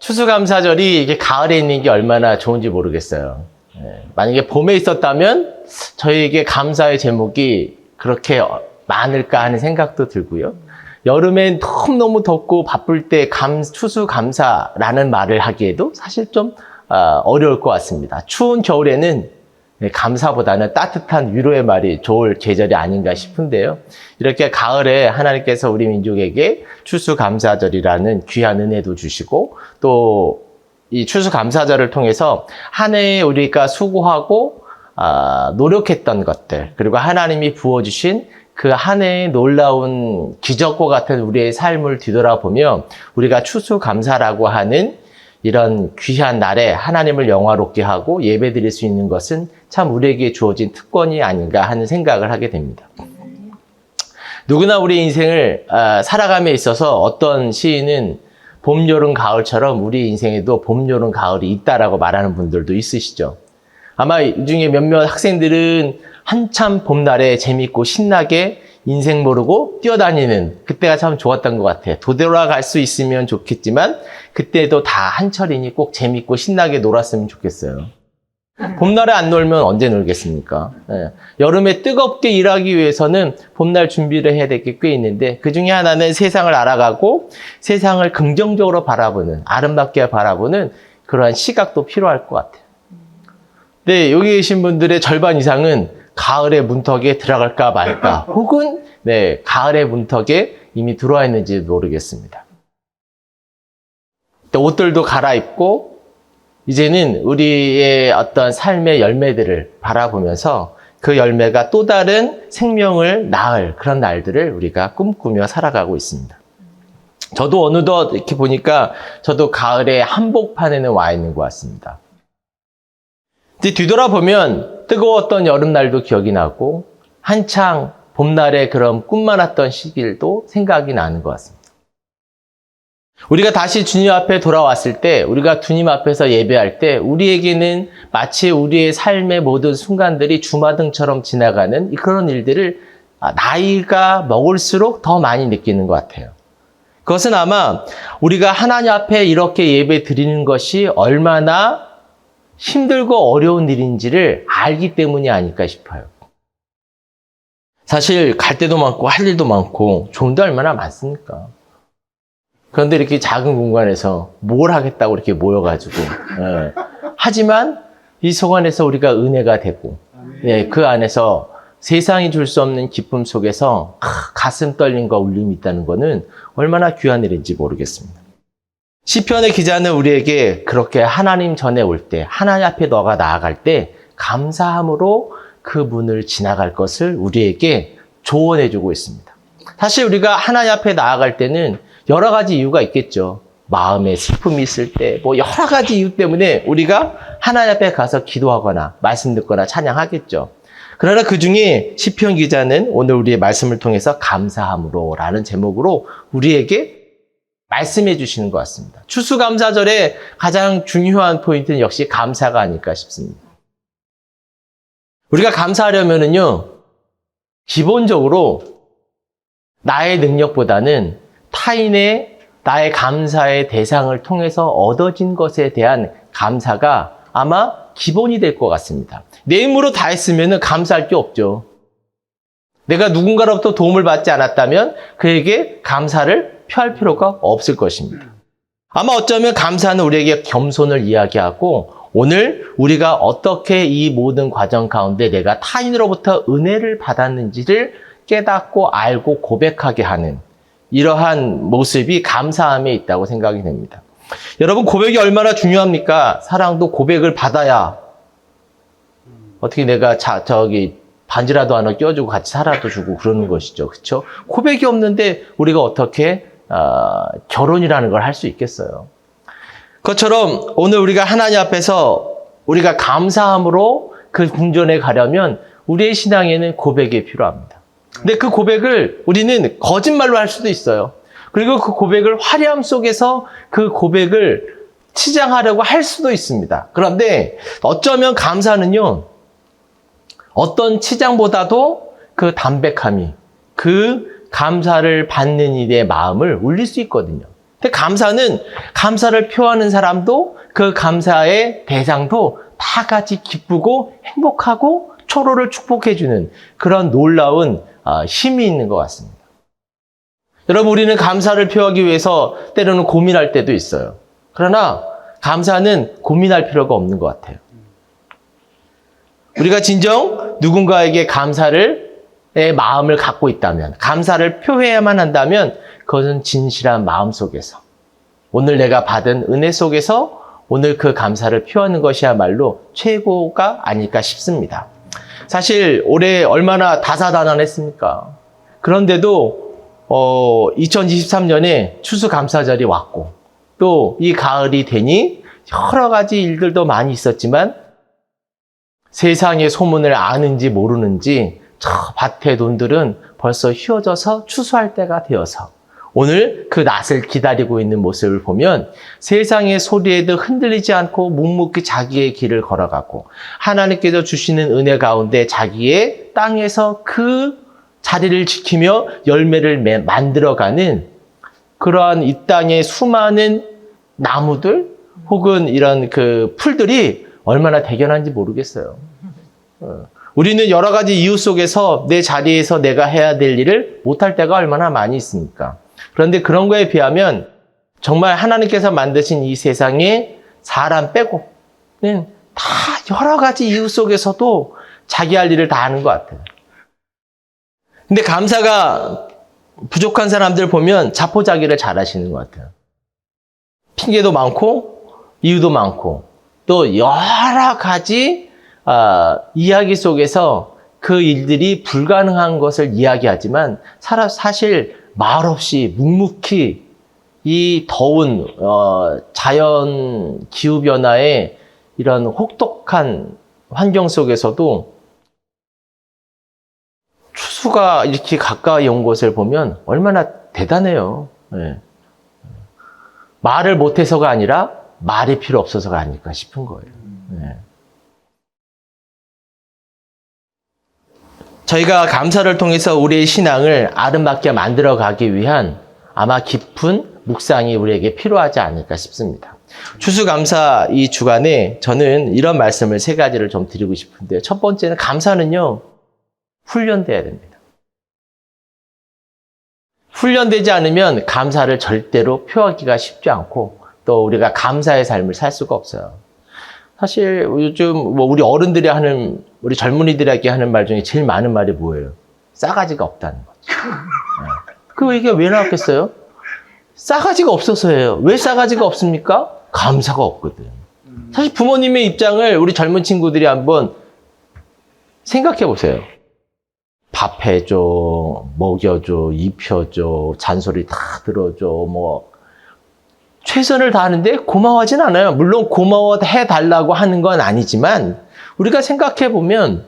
추수감사절이 이게 가을에 있는 게 얼마나 좋은지 모르겠어요. 만약에 봄에 있었다면 저희에게 감사의 제목이 그렇게 많을까 하는 생각도 들고요. 여름엔 너무너무 덥고 바쁠 때 추수감사라는 말을 하기에도 사실 좀 어려울 것 같습니다. 추운 겨울에는 감사보다는 따뜻한 위로의 말이 좋을 계절이 아닌가 싶은데요. 이렇게 가을에 하나님께서 우리 민족에게 추수감사절이라는 귀한 은혜도 주시고 또 이 추수감사절을 통해서 한 해에 우리가 수고하고 노력했던 것들 그리고 하나님이 부어주신 그 한 해의 놀라운 기적과 같은 우리의 삶을 뒤돌아보며 우리가 추수감사라고 하는 이런 귀한 날에 하나님을 영화롭게 하고 예배드릴 수 있는 것은 참 우리에게 주어진 특권이 아닌가 하는 생각을 하게 됩니다. 누구나 우리 인생을 살아감에 있어서 어떤 시인은 봄, 여름, 가을처럼 우리 인생에도 봄, 여름, 가을이 있다라고 말하는 분들도 있으시죠. 아마 이 중에 몇몇 학생들은 한참 봄날에 재밌고 신나게 인생 모르고 뛰어다니는 그때가 참 좋았던 것 같아요. 되돌아갈 수 있으면 좋겠지만 그때도 다 한철이니 꼭 재밌고 신나게 놀았으면 좋겠어요. 봄날에 안 놀면 언제 놀겠습니까? 여름에 뜨겁게 일하기 위해서는 봄날 준비를 해야 될 게 꽤 있는데 그 중에 하나는 세상을 알아가고 세상을 긍정적으로 바라보는 아름답게 바라보는 그러한 시각도 필요할 것 같아요. 네, 여기 계신 분들의 절반 이상은 가을의 문턱에 들어갈까 말까 혹은 가을의 문턱에 이미 들어와 있는지 모르겠습니다. 옷들도 갈아입고 이제는 우리의 어떤 삶의 열매들을 바라보면서 그 열매가 또 다른 생명을 낳을 그런 날들을 우리가 꿈꾸며 살아가고 있습니다. 저도 어느덧 이렇게 보니까 저도 가을의 한복판에는 와 있는 것 같습니다. 이제 뒤돌아보면 뜨거웠던 여름날도 기억이 나고 한창 봄날에 그런 꿈 많았던 시기도 생각이 나는 것 같습니다. 우리가 다시 주님 앞에 돌아왔을 때, 우리가 주님 앞에서 예배할 때 우리에게는 마치 우리의 삶의 모든 순간들이 주마등처럼 지나가는 그런 일들을 나이가 먹을수록 더 많이 느끼는 것 같아요. 그것은 아마 우리가 하나님 앞에 이렇게 예배 드리는 것이 얼마나 힘들고 어려운 일인지를 알기 때문이 아닐까 싶어요. 사실 갈 데도 많고 할 일도 많고 좋은 데 얼마나 많습니까? 그런데 이렇게 작은 공간에서 뭘 하겠다고 이렇게 모여가지고 하지만 이 속안에서 우리가 은혜가 되고 그 안에서 세상이 줄 수 없는 기쁨 속에서 가슴 떨림과 울림이 있다는 것은 얼마나 귀한 일인지 모르겠습니다. 시편의 기자는 우리에게 그렇게 하나님 전에 올 때 하나님 앞에 너가 나아갈 때 감사함으로 그 문을 지나갈 것을 우리에게 조언해 주고 있습니다. 사실 우리가 하나님 앞에 나아갈 때는 여러 가지 이유가 있겠죠. 마음에 슬픔이 있을 때, 여러 가지 이유 때문에 우리가 하나님 앞에 가서 기도하거나 말씀 듣거나 찬양하겠죠. 그러나 그 중에 시편 기자는 오늘 우리의 말씀을 통해서 감사함으로 라는 제목으로 우리에게 말씀해 주시는 것 같습니다. 추수감사절의 가장 중요한 포인트는 역시 감사가 아닐까 싶습니다. 우리가 감사하려면은요, 기본적으로 나의 능력보다는 타인의 나의 감사의 대상을 통해서 얻어진 것에 대한 감사가 아마 기본이 될 것 같습니다. 내 힘으로 다 했으면 감사할 게 없죠. 내가 누군가로부터 도움을 받지 않았다면 그에게 감사를 표할 필요가 없을 것입니다. 아마 어쩌면 감사는 우리에게 겸손을 이야기하고 오늘 우리가 어떻게 이 모든 과정 가운데 내가 타인으로부터 은혜를 받았는지를 깨닫고 알고 고백하게 하는 이러한 모습이 감사함에 있다고 생각이 됩니다. 여러분, 고백이 얼마나 중요합니까? 사랑도 고백을 받아야 어떻게 내가 반지라도 하나 껴주고 같이 살아도 주고 그러는 것이죠. 그렇죠? 고백이 없는데 우리가 어떻게 결혼이라는 걸 할 수 있겠어요? 그것처럼 오늘 우리가 하나님 앞에서 우리가 감사함으로 그 궁전에 가려면 우리의 신앙에는 고백이 필요합니다. 근데 그 고백을 우리는 거짓말로 할 수도 있어요. 그리고 그 고백을 화려함 속에서 그 고백을 치장하려고 할 수도 있습니다. 그런데 어쩌면 감사는요, 어떤 치장보다도 그 담백함이 그 감사를 받는 이의 마음을 울릴 수 있거든요. 근데 감사를 표하는 사람도 그 감사의 대상도 다 같이 기쁘고 행복하고 서로를 축복해주는 그런 놀라운 힘이 있는 것 같습니다. 여러분, 우리는 감사를 표하기 위해서 때로는 고민할 때도 있어요. 그러나 감사는 고민할 필요가 없는 것 같아요. 우리가 진정 누군가에게 감사의 마음을 갖고 있다면, 감사를 표해야만 한다면 그것은 진실한 마음 속에서, 오늘 내가 받은 은혜 속에서 오늘 그 감사를 표하는 것이야말로 최고가 아닐까 싶습니다. 사실 올해 얼마나 다사다난했습니까? 그런데도 2023년에 추수감사절이 왔고 또 이 가을이 되니 여러 가지 일들도 많이 있었지만 세상의 소문을 아는지 모르는지 저 밭의 논들은 벌써 휘어져서 추수할 때가 되어서 오늘 그 낫을 기다리고 있는 모습을 보면 세상의 소리에도 흔들리지 않고 묵묵히 자기의 길을 걸어가고 하나님께서 주시는 은혜 가운데 자기의 땅에서 그 자리를 지키며 열매를 만들어가는 그러한 이 땅의 수많은 나무들 혹은 이런 그 풀들이 얼마나 대견한지 모르겠어요. 우리는 여러 가지 이유 속에서 내 자리에서 내가 해야 될 일을 못할 때가 얼마나 많이 있습니까? 그런데 그런 거에 비하면 정말 하나님께서 만드신 이 세상에 사람 빼고는 다 여러 가지 이유 속에서도 자기 할 일을 다 하는 것 같아요. 근데 감사가 부족한 사람들 보면 자포자기를 잘 하시는 것 같아요. 핑계도 많고 이유도 많고 또 여러 가지 이야기 속에서 그 일들이 불가능한 것을 이야기하지만 사실 말없이 묵묵히 이 더운 자연 기후변화의 이런 혹독한 환경 속에서도 추수가 이렇게 가까이 온 것을 보면 얼마나 대단해요. 네. 말을 못해서가 아니라 말이 필요 없어서가 아닐까 싶은 거예요. 네. 저희가 감사를 통해서 우리의 신앙을 아름답게 만들어가기 위한 아마 깊은 묵상이 우리에게 필요하지 않을까 싶습니다. 추수감사 이 주간에 저는 이런 말씀을 세 가지를 좀 드리고 싶은데요. 첫 번째는 감사는요, 훈련돼야 됩니다. 훈련되지 않으면 감사를 절대로 표하기가 쉽지 않고 또 우리가 감사의 삶을 살 수가 없어요. 사실 요즘 우리 어른들이 하는, 우리 젊은이들에게 하는 말 중에 제일 많은 말이 뭐예요? 싸가지가 없다는 거죠. 그 얘기가 왜 나왔겠어요? 싸가지가 없어서예요. 왜 싸가지가 없습니까? 감사가 없거든. 사실 부모님의 입장을 우리 젊은 친구들이 한번 생각해 보세요. 밥 해줘, 먹여줘, 입혀줘, 잔소리 다 들어줘, 최선을 다하는데 고마워하진 않아요. 물론 고마워해달라고 하는 건 아니지만 우리가 생각해 보면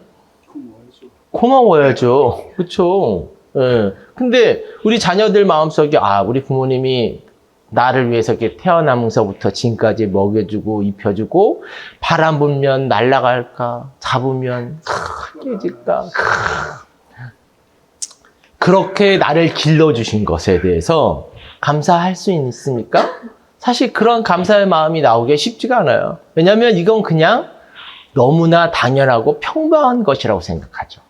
고마워야죠. 그렇죠? 예. 근데 우리 자녀들 마음속에 우리 부모님이 나를 위해서 이렇게 태어나면서부터 지금까지 먹여주고 입혀주고 바람 불면 날아갈까, 잡으면 깨질까. 그렇게 나를 길러주신 것에 대해서 감사할 수 있습니까? 사실 그런 감사의 마음이 나오기 쉽지가 않아요. 왜냐하면 이건 그냥 너무나 당연하고 평범한 것이라고 생각하죠.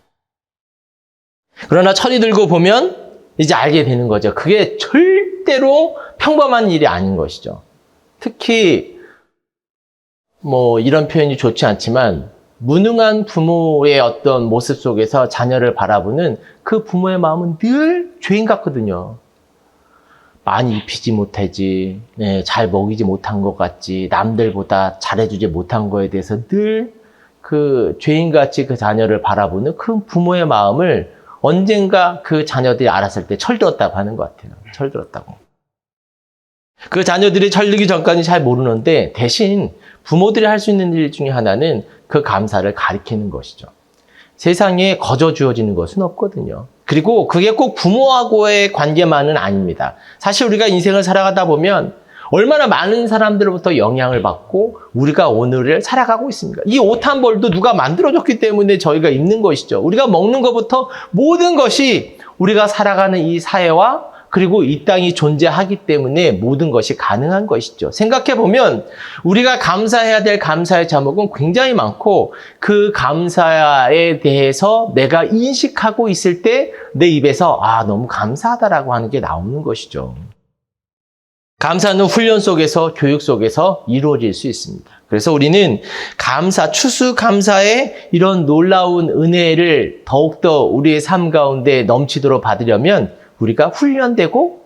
그러나 철이 들고 보면 이제 알게 되는 거죠. 그게 절대로 평범한 일이 아닌 것이죠. 특히 이런 표현이 좋지 않지만 무능한 부모의 어떤 모습 속에서 자녀를 바라보는 그 부모의 마음은 늘 죄인 같거든요. 많이 입히지 못하지, 잘 먹이지 못한 것 같지, 남들보다 잘해주지 못한 거에 대해서 늘 그 죄인같이 그 자녀를 바라보는 그 부모의 마음을 언젠가 그 자녀들이 알았을 때 철들었다고 하는 것 같아요. 철들었다고. 그 자녀들이 철들기 전까지 잘 모르는데 대신 부모들이 할 수 있는 일 중에 하나는 그 감사를 가리키는 것이죠. 세상에 거저 주어지는 것은 없거든요. 그리고 그게 꼭 부모하고의 관계만은 아닙니다. 사실 우리가 인생을 살아가다 보면 얼마나 많은 사람들로부터 영향을 받고 우리가 오늘을 살아가고 있습니다. 이 옷 한 벌도 누가 만들어줬기 때문에 저희가 입는 것이죠. 우리가 먹는 것부터 모든 것이 우리가 살아가는 이 사회와 그리고 이 땅이 존재하기 때문에 모든 것이 가능한 것이죠. 생각해보면 우리가 감사해야 될 감사의 제목은 굉장히 많고 그 감사에 대해서 내가 인식하고 있을 때 내 입에서 너무 감사하다라고 하는 게 나오는 것이죠. 감사는 훈련 속에서, 교육 속에서 이루어질 수 있습니다. 그래서 우리는 추수감사의 이런 놀라운 은혜를 더욱더 우리의 삶 가운데 넘치도록 받으려면 우리가 훈련되고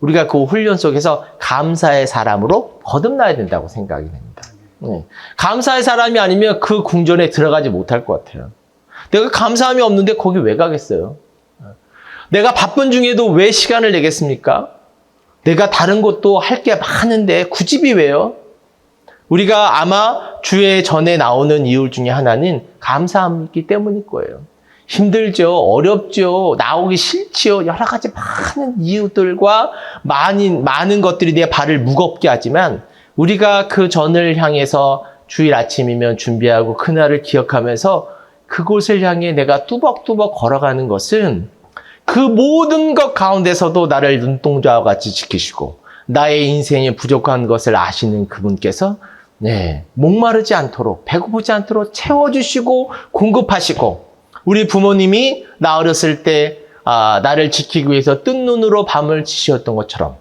우리가 그 훈련 속에서 감사의 사람으로 거듭나야 된다고 생각이 됩니다. 감사의 사람이 아니면 그 궁전에 들어가지 못할 것 같아요. 내가 감사함이 없는데 거기 왜 가겠어요? 내가 바쁜 중에도 왜 시간을 내겠습니까? 내가 다른 것도 할 게 많은데 굳이 왜요? 우리가 아마 주의 전에 나오는 이유 중에 하나는 감사함이기 때문일 거예요. 힘들죠. 어렵죠. 나오기 싫지요. 여러 가지 많은 이유들과 많은 것들이 내 발을 무겁게 하지만 우리가 그 전을 향해서 주일 아침이면 준비하고 그날을 기억하면서 그곳을 향해 내가 뚜벅뚜벅 걸어가는 것은 그 모든 것 가운데서도 나를 눈동자와 같이 지키시고 나의 인생에 부족한 것을 아시는 그분께서 목마르지 않도록 배고프지 않도록 채워주시고 공급하시고 우리 부모님이 나 어렸을 때 나를 지키기 위해서 뜬 눈으로 밤을 지셨던 것처럼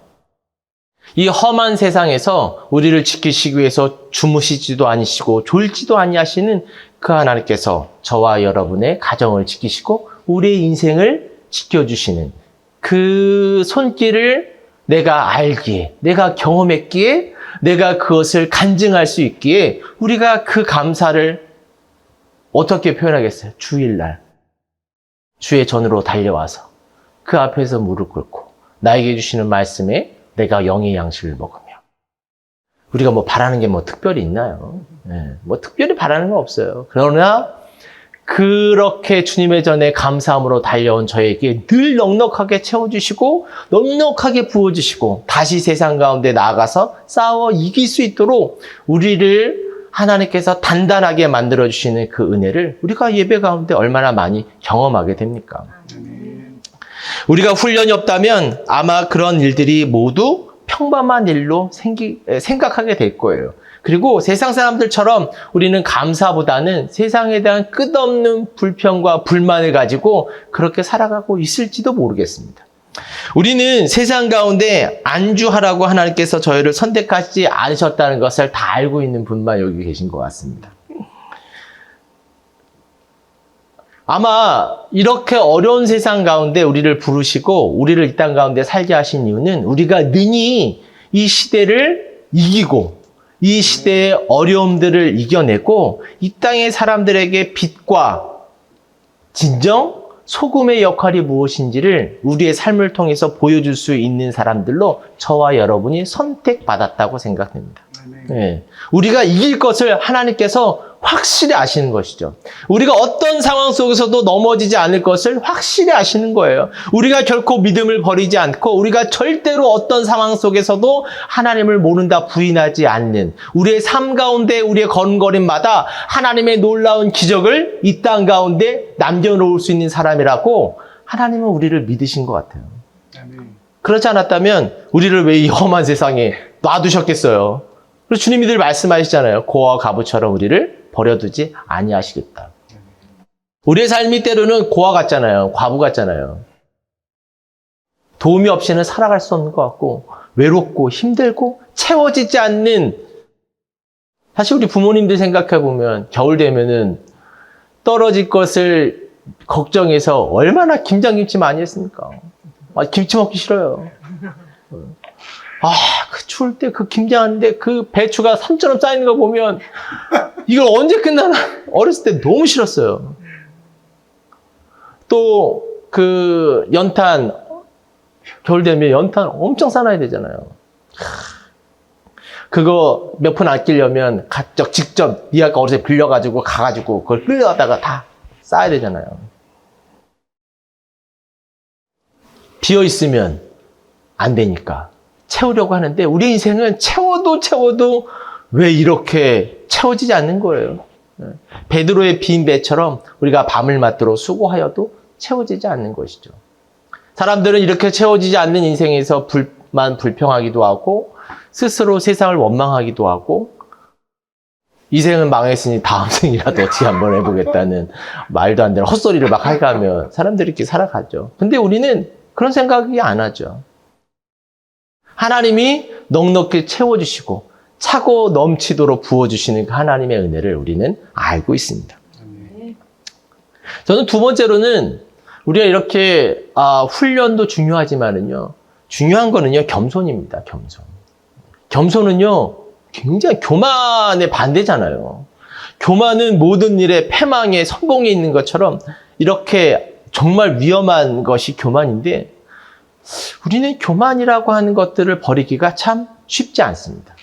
이 험한 세상에서 우리를 지키시기 위해서 주무시지도 아니시고 졸지도 아니하시는 그 하나님께서 저와 여러분의 가정을 지키시고 우리의 인생을 지켜주시는 그 손길을 내가 알기에, 내가 경험했기에, 내가 그것을 간증할 수 있기에 우리가 그 감사를 어떻게 표현하겠어요? 주일날 주의 전으로 달려와서 그 앞에서 무릎 꿇고 나에게 주시는 말씀에 내가 영의 양식을 먹으며 우리가 바라는 게 특별히 있나요? 특별히 바라는 건 없어요. 그러나 그렇게 주님의 전에 감사함으로 달려온 저에게 늘 넉넉하게 채워주시고 넉넉하게 부어주시고 다시 세상 가운데 나아가서 싸워 이길 수 있도록 우리를 하나님께서 단단하게 만들어주시는 그 은혜를 우리가 예배 가운데 얼마나 많이 경험하게 됩니까? 우리가 훈련이 없다면 아마 그런 일들이 모두 평범한 일로 생각하게 될 거예요. 그리고 세상 사람들처럼 우리는 감사보다는 세상에 대한 끝없는 불평과 불만을 가지고 그렇게 살아가고 있을지도 모르겠습니다. 우리는 세상 가운데 안주하라고 하나님께서 저희를 선택하지 않으셨다는 것을 다 알고 있는 분만 여기 계신 것 같습니다. 아마 이렇게 어려운 세상 가운데 우리를 부르시고 우리를 이 땅 가운데 살게 하신 이유는 우리가 능히 이 시대를 이기고 이 시대의 어려움들을 이겨내고 이 땅의 사람들에게 빛과 진정, 소금의 역할이 무엇인지를 우리의 삶을 통해서 보여줄 수 있는 사람들로 저와 여러분이 선택받았다고 생각됩니다. 우리가 이길 것을 하나님께서 확실히 아시는 것이죠. 우리가 어떤 상황 속에서도 넘어지지 않을 것을 확실히 아시는 거예요. 우리가 결코 믿음을 버리지 않고 우리가 절대로 어떤 상황 속에서도 하나님을 모른다 부인하지 않는 우리의 삶 가운데 우리의 걸음걸이마다 하나님의 놀라운 기적을 이 땅 가운데 남겨놓을 수 있는 사람이라고 하나님은 우리를 믿으신 것 같아요. 그렇지 않았다면 우리를 왜 이 험한 세상에 놔두셨겠어요? 그래서 주님이 늘 말씀하시잖아요. 고아와 가부처럼 우리를 버려두지 아니하시겠다. 우리의 삶이 때로는 고아 같잖아요. 과부 같잖아요. 도움이 없이는 살아갈 수 없는 것 같고 외롭고 힘들고 채워지지 않는 사실 우리 부모님들 생각해보면 겨울 되면은 떨어질 것을 걱정해서 얼마나 김장김치 많이 했습니까? 김치 먹기 싫어요. 그 추울 때 그 김장하는데 그 배추가 산처럼 쌓이는 거 보면 이걸 언제 끝나나 어렸을 때 너무 싫었어요. 또 그 연탄 겨울 되면 연탄 엄청 싸놔야 되잖아요. 그거 몇 푼 아끼려면 직접 니 아까 어디서 빌려가지고 가가지고 그걸 끌려다가 다 쌓아야 되잖아요. 비어 있으면 안 되니까 채우려고 하는데 우리 인생은 채워도 왜 이렇게 채워지지 않는 거예요. 베드로의 빈 배처럼 우리가 밤을 맞도록 수고하여도 채워지지 않는 것이죠. 사람들은 이렇게 채워지지 않는 인생에서 불평하기도 하고 스스로 세상을 원망하기도 하고 이 생은 망했으니 다음 생이라도 어떻게 한번 해보겠다는 말도 안 되는 헛소리를 막 해가며 사람들이 이렇게 살아가죠. 근데 우리는 그런 생각이 안 하죠. 하나님이 넉넉히 채워주시고 차고 넘치도록 부어주시는 그 하나님의 은혜를 우리는 알고 있습니다. 저는 두 번째로는 우리가 이렇게 훈련도 중요하지만은요, 중요한 거는요 겸손입니다. 겸손은요 굉장히 교만의 반대잖아요. 교만은 모든 일에 패망에 성공에 있는 것처럼 이렇게 정말 위험한 것이 교만인데 우리는 교만이라고 하는 것들을 버리기가 참 쉽지 않습니다.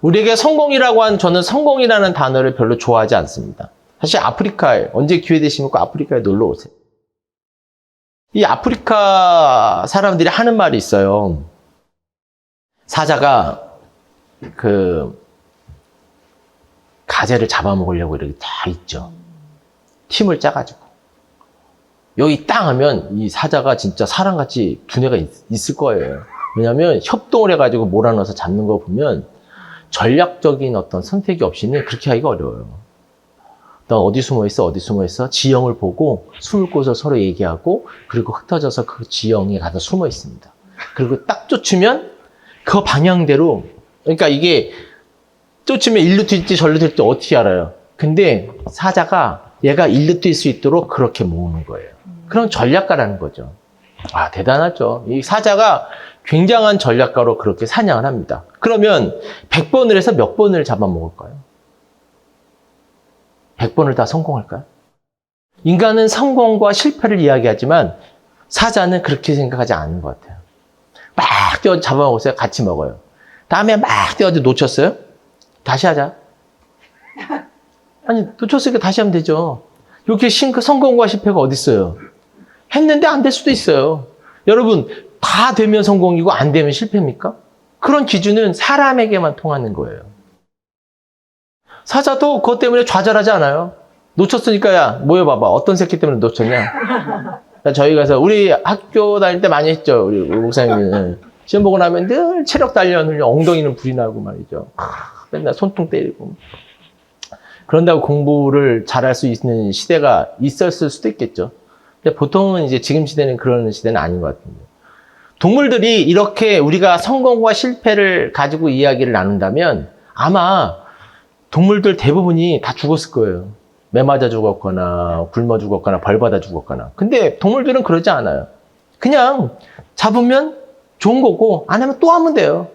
우리에게 저는 성공이라는 단어를 별로 좋아하지 않습니다. 사실 아프리카에 언제 기회 되시면 꼭 아프리카에 놀러 오세요. 이 아프리카 사람들이 하는 말이 있어요. 사자가 가재를 잡아먹으려고 이렇게 다 있죠. 팀을 짜가지고. 여기 땅 하면 이 사자가 진짜 사람같이 두뇌가 있을 거예요. 왜냐하면 협동을 해가지고 몰아넣어서 잡는 거 보면 전략적인 어떤 선택이 없이는 그렇게 하기가 어려워요. 너 어디 숨어 있어? 지형을 보고 숨을 곳을 서로 얘기하고 그리고 흩어져서 그 지형에 가서 숨어 있습니다. 그리고 딱 쫓으면 그 방향대로 그러니까 이게 쫓으면 일로 뛸지 절로 뛸지 어떻게 알아요? 근데 사자가 얘가 일로 뛸 수 있도록 그렇게 모으는 거예요. 그런 전략가라는 거죠. 대단하죠. 이 사자가 굉장한 전략가로 그렇게 사냥을 합니다. 그러면 100번을 해서 몇 번을 잡아먹을까요? 100번을 다 성공할까요? 인간은 성공과 실패를 이야기하지만 사자는 그렇게 생각하지 않는 것 같아요. 막 뛰어 잡아먹었어요. 같이 먹어요. 다음에 막 뛰어서 놓쳤어요? 다시 하자. 아니, 놓쳤으니까 다시 하면 되죠. 이렇게 성공과 실패가 어디 있어요? 했는데 안 될 수도 있어요. 여러분, 다 되면 성공이고 안 되면 실패입니까? 그런 기준은 사람에게만 통하는 거예요. 사자도 그것 때문에 좌절하지 않아요. 놓쳤으니까 야, 모여봐봐. 어떤 새끼 때문에 놓쳤냐? 저희 가서 우리 학교 다닐 때 많이 했죠. 우리 목사님은. 시험 보고 나면 늘 체력 단련, 엉덩이는 불이 나고 말이죠. 맨날 손등 때리고. 그런다고 공부를 잘할 수 있는 시대가 있었을 수도 있겠죠. 근데 보통은 이제 지금 시대는 그런 시대는 아닌 것 같은데. 동물들이 이렇게 우리가 성공과 실패를 가지고 이야기를 나눈다면 아마 동물들 대부분이 다 죽었을 거예요. 매 맞아 죽었거나 굶어 죽었거나 벌 받아 죽었거나. 근데 동물들은 그러지 않아요. 그냥 잡으면 좋은 거고 안 하면 또 하면 돼요.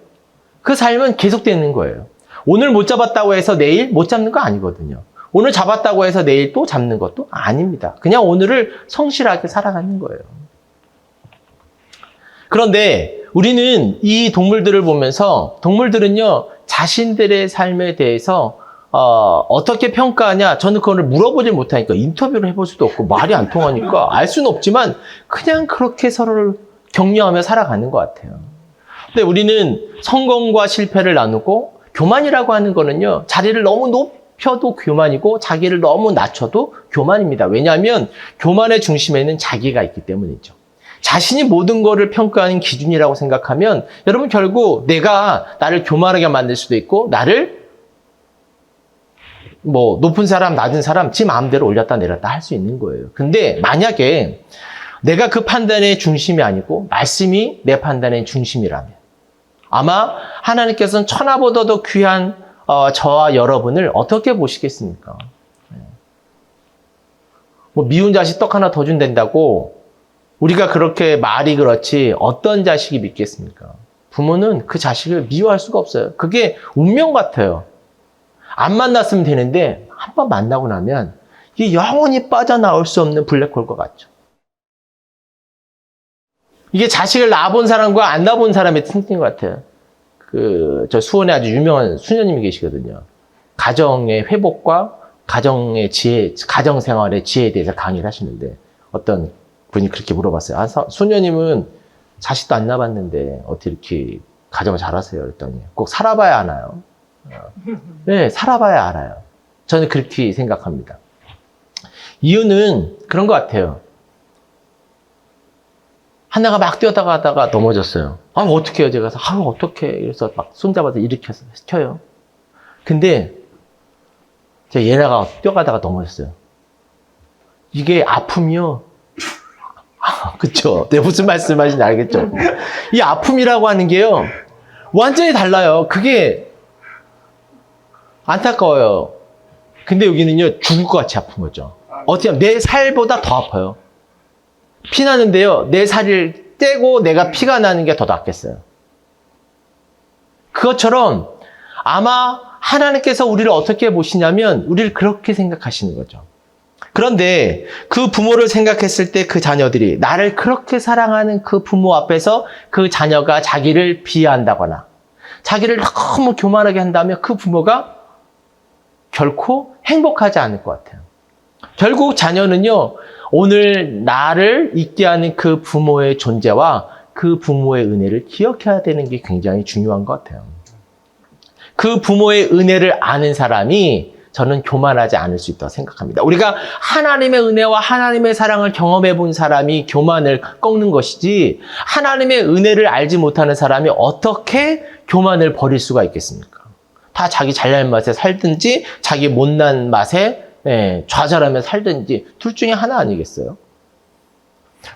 그 삶은 계속되는 거예요. 오늘 못 잡았다고 해서 내일 못 잡는 거 아니거든요. 오늘 잡았다고 해서 내일 또 잡는 것도 아닙니다. 그냥 오늘을 성실하게 살아가는 거예요. 그런데 우리는 이 동물들을 보면서 동물들은요 자신들의 삶에 대해서 어떻게 평가하냐? 저는 그거를 물어보질 못하니까 인터뷰를 해볼 수도 없고 말이 안 통하니까 알 수는 없지만 그냥 그렇게 서로를 격려하며 살아가는 것 같아요. 근데 우리는 성공과 실패를 나누고 교만이라고 하는 거는요 자리를 너무 높여도 교만이고 자기를 너무 낮춰도 교만입니다. 왜냐하면 교만의 중심에는 자기가 있기 때문이죠. 자신이 모든 것을 평가하는 기준이라고 생각하면 여러분 결국 내가 나를 교만하게 만들 수도 있고 나를 높은 사람, 낮은 사람 지 마음대로 올렸다 내렸다 할 수 있는 거예요. 근데 만약에 내가 그 판단의 중심이 아니고 말씀이 내 판단의 중심이라면 아마 하나님께서는 천하보다도 귀한 저와 여러분을 어떻게 보시겠습니까? 미운 자식 떡 하나 더 준댄다고 우리가 그렇게 말이 그렇지 어떤 자식이 믿겠습니까? 부모는 그 자식을 미워할 수가 없어요. 그게 운명 같아요. 안 만났으면 되는데 한 번 만나고 나면 이게 영원히 빠져나올 수 없는 블랙홀과 같죠. 이게 자식을 낳아본 사람과 안 낳아본 사람의 특징인 것 같아요. 저 수원에 아주 유명한 수녀님이 계시거든요. 가정의 회복과 가정의 지혜, 가정 생활의 지혜에 대해서 강의를 하시는데 어떤 분이 그렇게 물어봤어요. 수녀님은 자식도 안 낳아봤는데 어떻게 이렇게 가정을 잘하세요? 그랬더니 꼭 살아봐야 아나요? 네, 살아봐야 알아요. 저는 그렇게 생각합니다. 이유는 그런 것 같아요. 하나가 막 뛰어다가다가 넘어졌어요. 어떡해요? 제가 어떡해. 그래서 막 손잡아서 일으켜서 시켜요. 근데 얘네가 뛰어가다가 넘어졌어요. 이게 아픔이요. 그쵸? 네, 무슨 말씀하시는지 알겠죠? 이 아픔이라고 하는 게요, 완전히 달라요. 그게 안타까워요. 근데 여기는요, 죽을 것 같이 아픈 거죠. 어떻게 하면 내 살보다 더 아파요. 피 나는데요, 내 살을 떼고 내가 피가 나는 게 더 낫겠어요. 그것처럼 아마 하나님께서 우리를 어떻게 보시냐면 우리를 그렇게 생각하시는 거죠. 그런데 그 부모를 생각했을 때 그 자녀들이 나를 그렇게 사랑하는 그 부모 앞에서 그 자녀가 자기를 비하한다거나 자기를 너무 교만하게 한다면 그 부모가 결코 행복하지 않을 것 같아요. 결국 자녀는요, 오늘 나를 있게 하는 그 부모의 존재와 그 부모의 은혜를 기억해야 되는 게 굉장히 중요한 것 같아요. 그 부모의 은혜를 아는 사람이 저는 교만하지 않을 수 있다고 생각합니다. 우리가 하나님의 은혜와 하나님의 사랑을 경험해 본 사람이 교만을 꺾는 것이지, 하나님의 은혜를 알지 못하는 사람이 어떻게 교만을 버릴 수가 있겠습니까? 다 자기 잘난 맛에 살든지 자기 못난 맛에 좌절하며 살든지 둘 중에 하나 아니겠어요?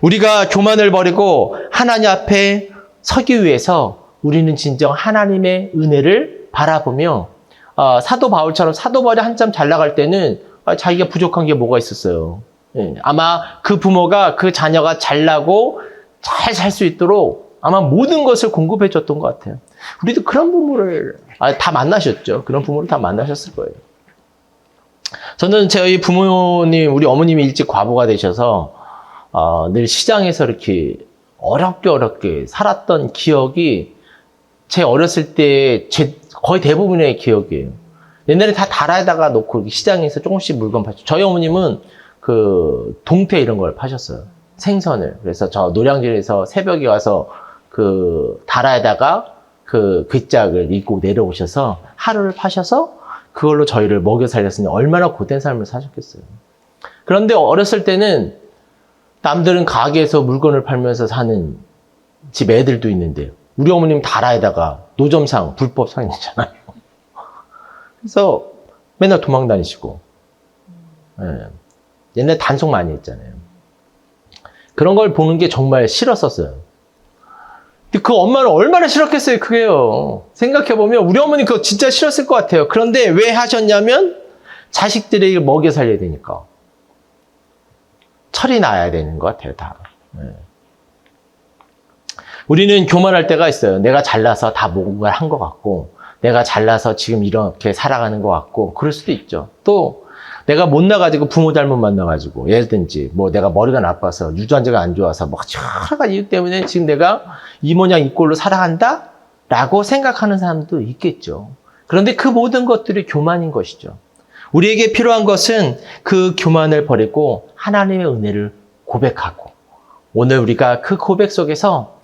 우리가 교만을 버리고 하나님 앞에 서기 위해서 우리는 진정 하나님의 은혜를 바라보며 사도 바울처럼 사도 바울이 한참 잘 나갈 때는 자기가 부족한 게 뭐가 있었어요. 아마 그 부모가 그 자녀가 잘나고 잘 살 수 있도록 아마 모든 것을 공급해 줬던 것 같아요. 우리도 그런 부모를 다 만나셨죠. 그런 부모를 다 만나셨을 거예요. 저는 저희 부모님, 우리 어머님이 일찍 과부가 되셔서 늘 시장에서 이렇게 어렵게 살았던 기억이 제 어렸을 때 거의 대부분의 기억이에요. 옛날에 다 다라에다가 놓고 시장에서 조금씩 물건 파죠. 저희 어머님은 그 동태 이런 걸 파셨어요. 생선을. 그래서 저 노량진에서 새벽에 와서 그 다라에다가 그 귓짝을 입고 내려오셔서 하루를 파셔서 그걸로 저희를 먹여 살렸으니 얼마나 고된 삶을 사셨겠어요. 그런데 어렸을 때는 남들은 가게에서 물건을 팔면서 사는 집 애들도 있는데 우리 어머님 다라에다가 노점상 불법 상이잖아요. 그래서 맨날 도망 다니시고, 옛날에 단속 많이 했잖아요. 그런 걸 보는 게 정말 싫었었어요. 근데 그 엄마는 얼마나 싫었겠어요, 그게요. 생각해보면 우리 어머니 그거 진짜 싫었을 것 같아요. 그런데 왜 하셨냐면 자식들에게 먹여 살려야 되니까. 철이 나야 되는 것 같아요, 다. 우리는 교만할 때가 있어요. 내가 잘나서 다 뭔가를 한 것 같고, 내가 잘나서 지금 이렇게 살아가는 것 같고, 그럴 수도 있죠. 또 내가 못나가지고 부모 잘못 만나가지고, 예를든지 뭐 내가 머리가 나빠서 유전자가 안 좋아서 뭐 여러 가지 이유 때문에 지금 내가 이 모양 이 꼴로 살아간다? 라고 생각하는 사람도 있겠죠. 그런데 그 모든 것들이 교만인 것이죠. 우리에게 필요한 것은 그 교만을 버리고 하나님의 은혜를 고백하고, 오늘 우리가 그 고백 속에서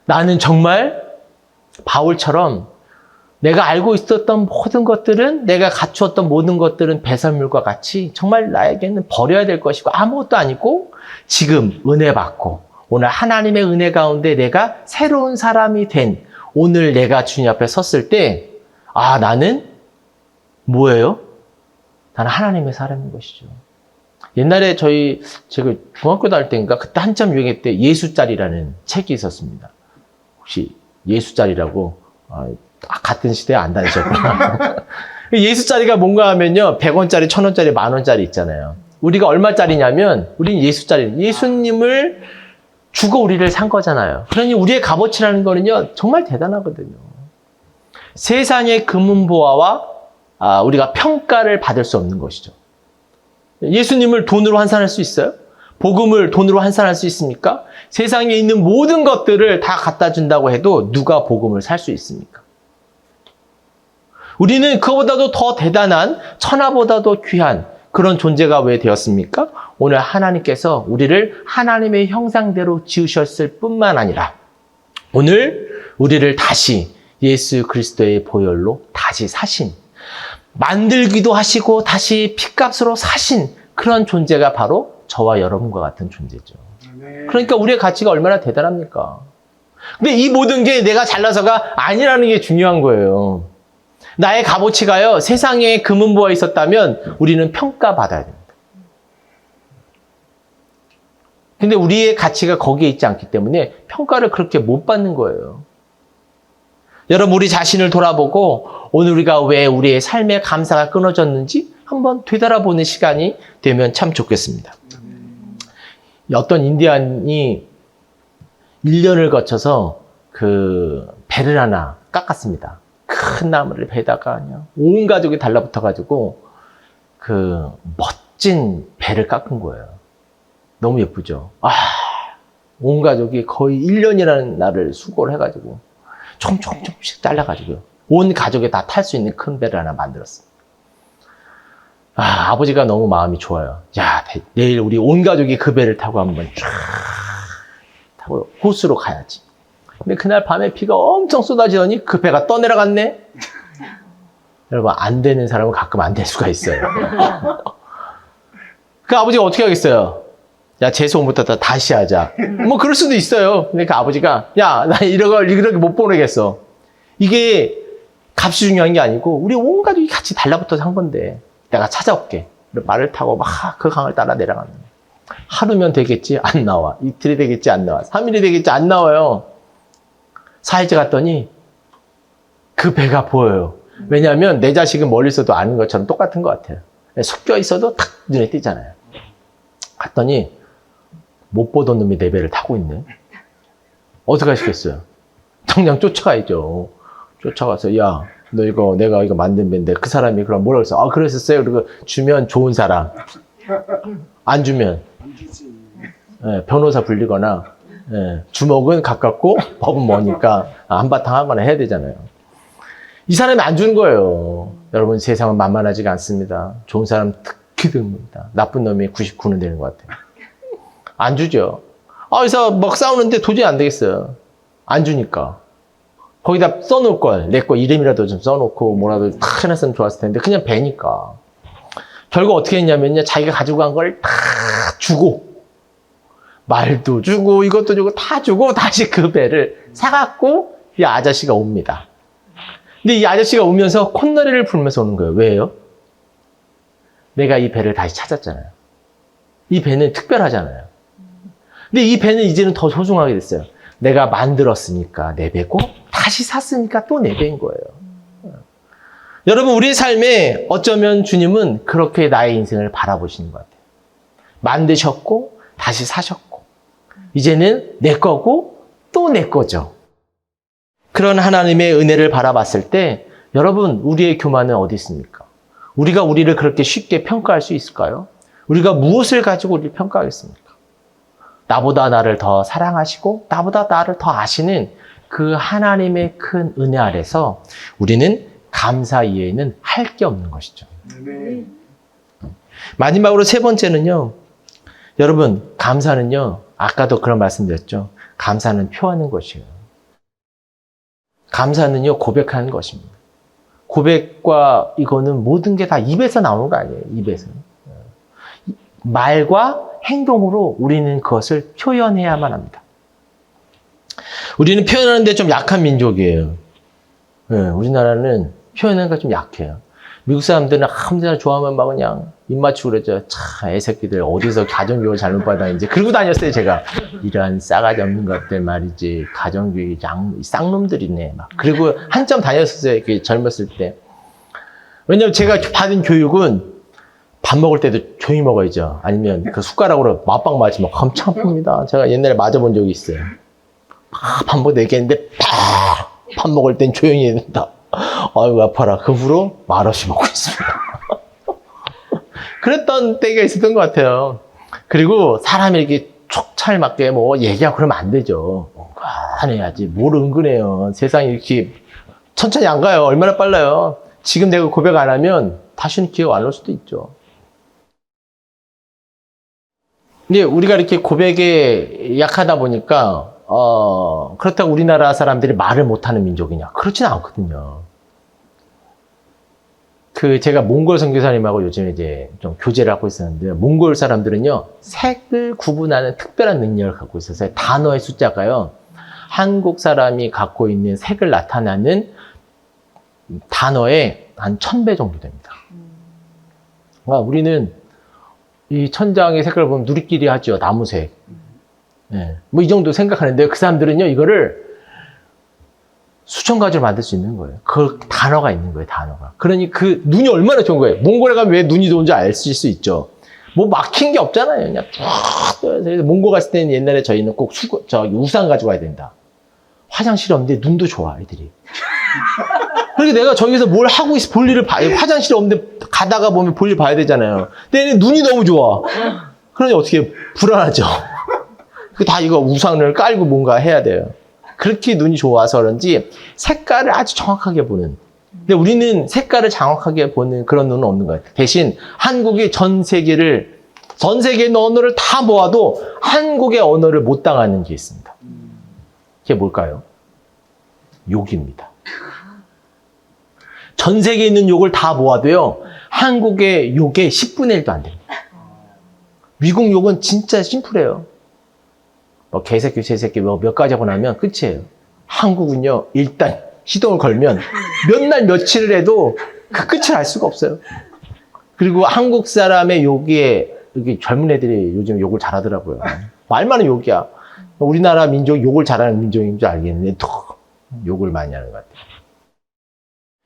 나는 정말 바울처럼 내가 알고 있었던 모든 것들은, 내가 갖추었던 모든 것들은 배설물과 같이 정말 나에게는 버려야 될 것이고 아무것도 아니고, 지금 은혜 받고 오늘 하나님의 은혜 가운데 내가 새로운 사람이 된 오늘 내가 주님 앞에 섰을 때, 나는 뭐예요? 나는 하나님의 사람인 것이죠. 옛날에 제가 중학교 다닐 때인가 그때 한참 유행했대 예수짜리라는 책이 있었습니다. 혹시 예수짜리라고 같은 시대에 안 다니셨구나. 예수짜리가 뭔가 하면요, 100원짜리, 1000원짜리, 만원짜리 있잖아요. 우리가 얼마짜리냐면 우리는 예수짜리, 예수님을 주고 우리를 산 거잖아요. 그러니 우리의 값어치라는 거는요 정말 대단하거든요. 세상의 금은보화와 우리가 평가를 받을 수 없는 것이죠. 예수님을 돈으로 환산할 수 있어요? 복음을 돈으로 환산할 수 있습니까? 세상에 있는 모든 것들을 다 갖다 준다고 해도 누가 복음을 살 수 있습니까? 우리는 그보다도 더 대단한, 천하보다도 귀한 그런 존재가 왜 되었습니까? 오늘 하나님께서 우리를 하나님의 형상대로 지으셨을 뿐만 아니라 오늘 우리를 다시 예수 그리스도의 보혈로 다시 사신, 만들기도 하시고 다시 핏값으로 사신 그런 존재가 바로 저와 여러분과 같은 존재죠. 그러니까 우리의 가치가 얼마나 대단합니까? 근데 이 모든 게 내가 잘나서가 아니라는 게 중요한 거예요. 나의 값어치가요, 세상에 금은보화 있었다면 우리는 평가받아야 됩니다. 근데 우리의 가치가 거기에 있지 않기 때문에 평가를 그렇게 못 받는 거예요. 여러분, 우리 자신을 돌아보고 오늘 우리가 왜 우리의 삶의 감사가 끊어졌는지 한번 되돌아보는 시간이 되면 참 좋겠습니다. 어떤 인디안이 1년을 거쳐서 그 배를 하나 깎았습니다. 큰 나무를 배다가 그냥 온 가족이 달라붙어가지고 그 멋진 배를 깎은 거예요. 너무 예쁘죠? 온 가족이 거의 1년이라는 날을 수고를 해가지고 조금씩 잘라가지고요. 온 가족이 다 탈 수 있는 큰 배를 하나 만들었어요. 아버지가 너무 마음이 좋아요. 야, 내일 우리 온 가족이 그 배를 타고 한번 쫙 타고 호수로 가야지. 근데 그날 밤에 비가 엄청 쏟아지더니 그 배가 떠내려갔네? 여러분, 안 되는 사람은 가끔 안 될 수가 있어요. 그 아버지가 어떻게 하겠어요? 야, 재수 못하다 다시 하자. 뭐 그럴 수도 있어요. 근데 그 아버지가 야, 나 이렇게 못 보내겠어. 이게 값이 중요한 게 아니고 우리 온 가족이 같이 달라붙어서 한 건데 내가 찾아올게. 말을 타고 막 그 강을 따라 내려가는 거예요. 하루면 되겠지? 안 나와. 이틀이 되겠지? 안 나와. 3일이 되겠지? 안 나와요. 4일째 갔더니 그 배가 보여요. 왜냐하면 내 자식은 멀리서도 아는 것처럼 똑같은 것 같아요. 섞여 있어도 탁 눈에 띄잖아요. 갔더니 못 보던 놈이 내 배를 타고 있네. 어떻게 하시겠어요? 당장 쫓아가야죠. 쫓아가서 야, 너 이거 내가 이거 만든 배인데 그 사람이 그럼 뭐라고 했어? 그랬었어요. 그리고 주면 좋은 사람, 안 주면 변호사 불리거나 주먹은 가깝고 법은 머니까 한바탕 하거나 해야 되잖아요. 이 사람이 안 주는 거예요. 여러분, 세상은 만만하지가 않습니다. 좋은 사람 특히 드뭅니다. 나쁜 놈이 99는 되는 것 같아요. 안 주죠. 그래서 막 싸우는데 도저히 안 되겠어요. 안 주니까. 거기다 써놓을 걸. 내 거 이름이라도 좀 써놓고 뭐라도 탁 해놨으면 좋았을 텐데 그냥 배니까. 결국 어떻게 했냐면요. 자기가 가지고 간 걸 다 주고 말도 주고 이것도 주고 다 주고 다시 그 배를 사갖고 이 아저씨가 옵니다. 근데 이 아저씨가 오면서 콧노래를 부르면서 오는 거예요. 왜요? 내가 이 배를 다시 찾았잖아요. 이 배는 특별하잖아요. 근데 이 배는 이제는 더 소중하게 됐어요. 내가 만들었으니까 내 배고 다시 샀으니까 또 내 배인 거예요. 여러분, 우리의 삶에 어쩌면 주님은 그렇게 나의 인생을 바라보시는 것 같아요. 만드셨고 다시 사셨고 이제는 내 거고 또 내 거죠. 그런 하나님의 은혜를 바라봤을 때 여러분, 우리의 교만은 어디 있습니까? 우리가 우리를 그렇게 쉽게 평가할 수 있을까요? 우리가 무엇을 가지고 우리를 평가하겠습니까? 나보다 나를 더 사랑하시고 나보다 나를 더 아시는 그 하나님의 큰 은혜 아래서 우리는 감사 이외에는 할 게 없는 것이죠. 마지막으로 세 번째는요. 여러분, 감사는요. 아까도 그런 말씀드렸죠. 감사는 표하는 것이에요. 감사는요. 고백하는 것입니다. 고백과 이거는 모든 게 다 입에서 나오는 거 아니에요. 입에서. 말과 행동으로 우리는 그것을 표현해야만 합니다. 우리는 표현하는데 좀 약한 민족이에요. 우리나라는 표현하는 게 좀 약해요. 미국 사람들은 아무데나 좋아하면 막 그냥 입 맞추고 그러죠. 참, 애새끼들 어디서 가정교육을 잘못 받았는지. 그러고 다녔어요, 제가. 이런 싸가지 없는 것들 말이지. 가정교육이 쌍놈들이네. 막. 그리고 한참 다녔었어요, 이렇게 젊었을 때. 왜냐면 제가 받은 교육은 밥 먹을 때도 조용히 먹어야죠. 아니면 그 숟가락으로 맞박 맞으면 엄청 아픕니다. 제가 옛날에 맞아본 적이 있어요. 밥 먹을 때 얘기했는데, 밥 먹을 땐 조용히 해야 된다. 아이고, 아파라. 그 후로 말없이 먹고 있습니다. 그랬던 때가 있었던 것 같아요. 그리고 사람이 이렇게 촉찰 맞게 뭐 얘기하고 그러면 안 되죠. 은근해야지. 뭘 은근해요. 세상이 이렇게 천천히 안 가요. 얼마나 빨라요. 지금 내가 고백 안 하면 다시는 기억 안 올 수도 있죠. 근데 우리가 이렇게 고백에 약하다 보니까 그렇다고 우리나라 사람들이 말을 못하는 민족이냐? 그렇지는 않거든요. 제가 몽골 선교사님하고 요즘 이제 좀 교제를 하고 있었는데, 몽골 사람들은요, 색을 구분하는 특별한 능력을 갖고 있어서 단어의 숫자가요, 한국 사람이 갖고 있는 색을 나타내는 단어의 한 1000배 정도 됩니다. 그러니까 우리는 이 천장의 색깔을 보면 누리끼리 하죠. 나무색. 네. 뭐 이 정도 생각하는데, 그 사람들은요, 이거를 수천 가지로 만들 수 있는 거예요. 그 단어가 있는 거예요, 단어가. 그러니 그 눈이 얼마나 좋은 거예요. 몽골에 가면 왜 눈이 좋은지 알 수 있죠. 뭐 막힌 게 없잖아요. 그냥 쭉. 몽골 갔을 때는 옛날에 저희는 꼭 우산 가지고 와야 된다. 화장실이 없는데 눈도 좋아, 애들이. 그러니까 내가 저기서 뭘 하고 있어, 볼 일을 봐요. 화장실이 없는데 가다가 보면 볼 일 봐야 되잖아요. 근데 얘는 눈이 너무 좋아. 그러니 어떻게 불안하죠. 다 이거 우산을 깔고 뭔가 해야 돼요. 그렇게 눈이 좋아서 그런지 색깔을 아주 정확하게 보는. 근데 우리는 색깔을 정확하게 보는 그런 눈은 없는 거예요. 대신 한국이 전 세계에 있는 언어를 다 모아도 한국의 언어를 못 당하는 게 있습니다. 그게 뭘까요? 욕입니다. 전 세계에 있는 욕을 다 모아도요, 한국의 욕의 10분의 1도 안 됩니다. 미국 욕은 진짜 심플해요. 뭐 개새끼, 새새끼 뭐 몇 가지 하고 나면 끝이에요. 한국은요, 일단 시동을 걸면 몇 날 며칠을 해도 그 끝을 알 수가 없어요. 그리고 한국 사람의 욕에, 여기 젊은 애들이 요즘 욕을 잘하더라고요. 말만은 욕이야. 우리나라 민족 욕을 잘하는 민족인 줄 알겠는데 더 욕을 많이 하는 것 같아요.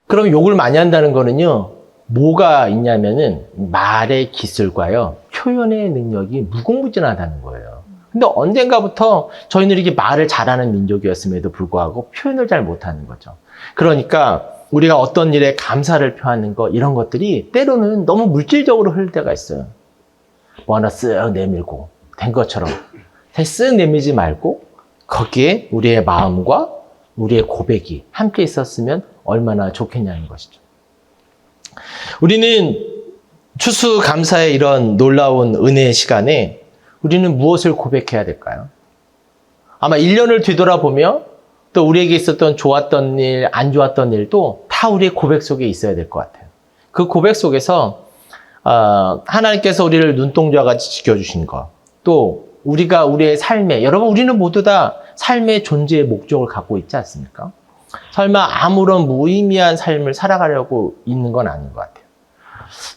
그럼 욕을 많이 한다는 거는요, 뭐가 있냐면은 말의 기술과요, 표현의 능력이 무궁무진하다는 거예요. 근데 언젠가부터 저희는 이렇게 말을 잘하는 민족이었음에도 불구하고 표현을 잘 못하는 거죠. 그러니까 우리가 어떤 일에 감사를 표하는 거, 이런 것들이 때로는 너무 물질적으로 흐를 때가 있어요. 뭐 하나 쓱 내밀고 된 것처럼 쓱 내밀지 말고 거기에 우리의 마음과 우리의 고백이 함께 있었으면 얼마나 좋겠냐는 것이죠. 우리는 추수감사의 이런 놀라운 은혜의 시간에 우리는 무엇을 고백해야 될까요? 아마 1년을 뒤돌아보며 또 우리에게 있었던 좋았던 일, 안 좋았던 일도 다 우리의 고백 속에 있어야 될 것 같아요. 그 고백 속에서 하나님께서 우리를 눈동자와 같이 지켜주신 것, 또 우리가 우리의 삶에, 여러분 우리는 모두 다 삶의 존재의 목적을 갖고 있지 않습니까? 설마 아무런 무의미한 삶을 살아가려고 있는 건 아닌 것 같아요.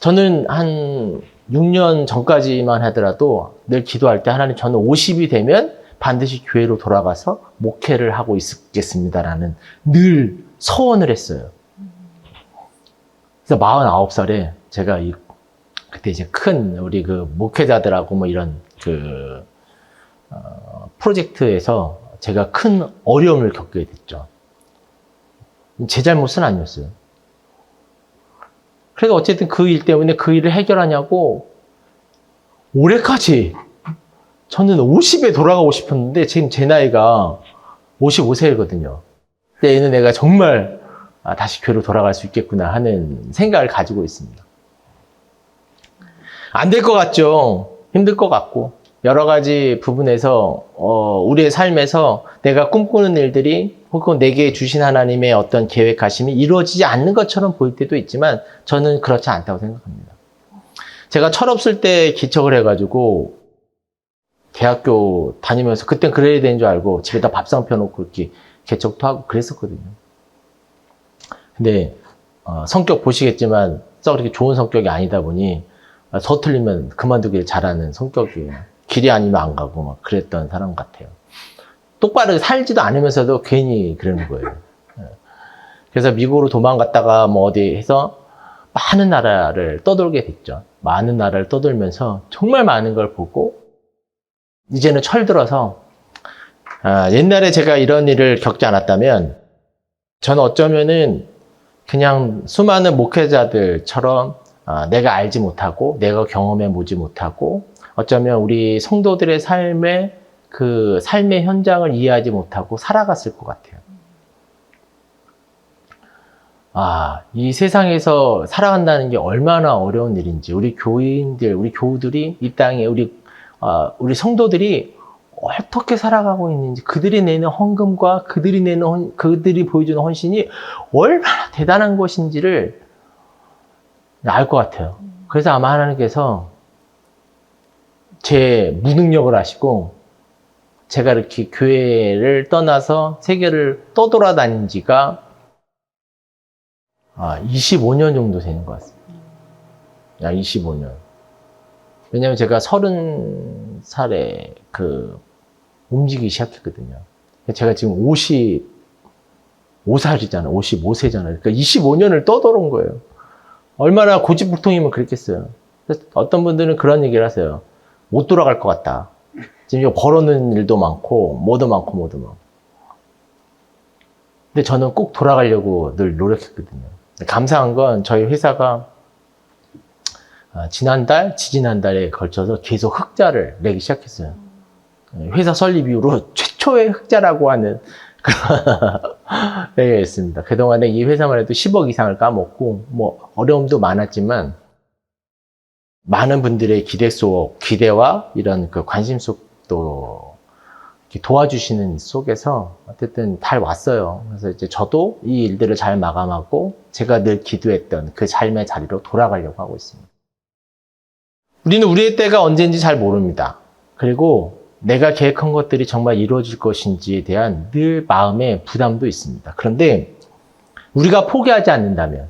저는 한 6년 전까지만 하더라도 늘 기도할 때, 하나님 저는 50이 되면 반드시 교회로 돌아가서 목회를 하고 있겠습니다라는 늘 서원을 했어요. 그래서 49살에 제가 그때 이제 큰 우리 그 목회자들하고 뭐 이런 프로젝트에서 제가 큰 어려움을 겪게 됐죠. 제 잘못은 아니었어요. 그래서 어쨌든 그 일 때문에 그 일을 해결하냐고 올해까지 저는 50에 돌아가고 싶었는데 지금 제 나이가 55세거든요. 그때는 내가 정말 다시 교회로 돌아갈 수 있겠구나 하는 생각을 가지고 있습니다. 안 될 것 같죠. 힘들 것 같고 여러 가지 부분에서 우리의 삶에서 내가 꿈꾸는 일들이 혹은 내게 주신 하나님의 어떤 계획하심이 이루어지지 않는 것처럼 보일 때도 있지만 저는 그렇지 않다고 생각합니다. 제가 철없을 때 기척을 해가지고 대학교 다니면서 그땐 그래야 되는 줄 알고 집에다 밥상 펴놓고 이렇게 개척도 하고 그랬었거든요. 근데 성격 보시겠지만 썩 그렇게 좋은 성격이 아니다 보니 서툴리면 그만두길 잘하는 성격이에요. 길이 아니면 안 가고 막 그랬던 사람 같아요. 똑바로 살지도 않으면서도 괜히 그러는 거예요. 그래서 미국으로 도망갔다가 뭐 어디 해서 많은 나라를 떠돌게 됐죠. 많은 나라를 떠돌면서 정말 많은 걸 보고 이제는 철들어서 옛날에 제가 이런 일을 겪지 않았다면 저는 어쩌면은 그냥 수많은 목회자들처럼 내가 알지 못하고 내가 경험해 보지 못하고 어쩌면 우리 성도들의 삶의 그 삶의 현장을 이해하지 못하고 살아갔을 것 같아요. 이 세상에서 살아간다는 게 얼마나 어려운 일인지 우리 교인들, 우리 교우들이 이 땅에 우리 성도들이 어떻게 살아가고 있는지 그들이 내는 헌금과 그들이 보여주는 헌신이 얼마나 대단한 것인지를 알 것 같아요. 그래서 아마 하나님께서 제 무능력을 아시고 제가 이렇게 교회를 떠나서 세계를 떠돌아다닌 지가 25년 정도 되는 것 같습니다. 25년. 왜냐면 제가 30살에 움직이기 시작했거든요. 제가 지금 55살이잖아요. 55세잖아요. 그러니까 25년을 떠돌아온 거예요. 얼마나 고집불통이면 그랬겠어요. 어떤 분들은 그런 얘기를 하세요. 못 돌아갈 것 같다. 지금 벌어놓은 일도 많고, 뭐도 많고. 근데 저는 꼭 돌아가려고 늘 노력했거든요. 감사한 건 저희 회사가 지지난달에 걸쳐서 계속 흑자를 내기 시작했어요. 회사 설립 이후로 최초의 흑자라고 하는 그런 때가 있습니다. 그동안에 이 회사만 해도 10억 이상을 까먹고, 어려움도 많았지만, 많은 분들의 기대와 이런 관심 속도 도와주시는 속에서 어쨌든 잘 왔어요. 그래서 이제 저도 이 일들을 잘 마감하고 제가 늘 기도했던 그 삶의 자리로 돌아가려고 하고 있습니다. 우리는 우리의 때가 언제인지 잘 모릅니다. 그리고 내가 계획한 것들이 정말 이루어질 것인지에 대한 늘 마음의 부담도 있습니다. 그런데 우리가 포기하지 않는다면,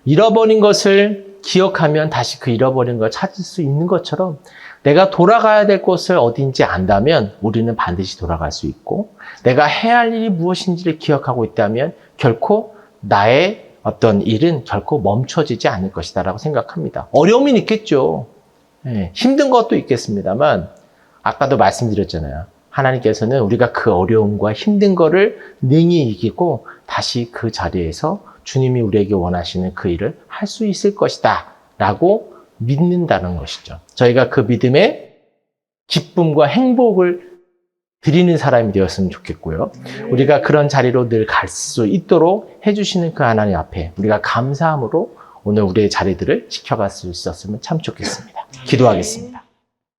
잃어버린 것을 기억하면 다시 그 잃어버린 걸 찾을 수 있는 것처럼 내가 돌아가야 될 곳을 어딘지 안다면 우리는 반드시 돌아갈 수 있고, 내가 해야 할 일이 무엇인지를 기억하고 있다면 결코 나의 어떤 일은 결코 멈춰지지 않을 것이다 라고 생각합니다. 어려움이 있겠죠. 힘든 것도 있겠습니다만 아까도 말씀드렸잖아요. 하나님께서는 우리가 그 어려움과 힘든 거를 능히 이기고 다시 그 자리에서 주님이 우리에게 원하시는 그 일을 할 수 있을 것이다 라고 믿는다는 것이죠. 저희가 그 믿음에 기쁨과 행복을 드리는 사람이 되었으면 좋겠고요. 우리가 그런 자리로 늘 갈 수 있도록 해주시는 그 하나님 앞에 우리가 감사함으로 오늘 우리의 자리들을 지켜갈 수 있었으면 참 좋겠습니다. 기도하겠습니다.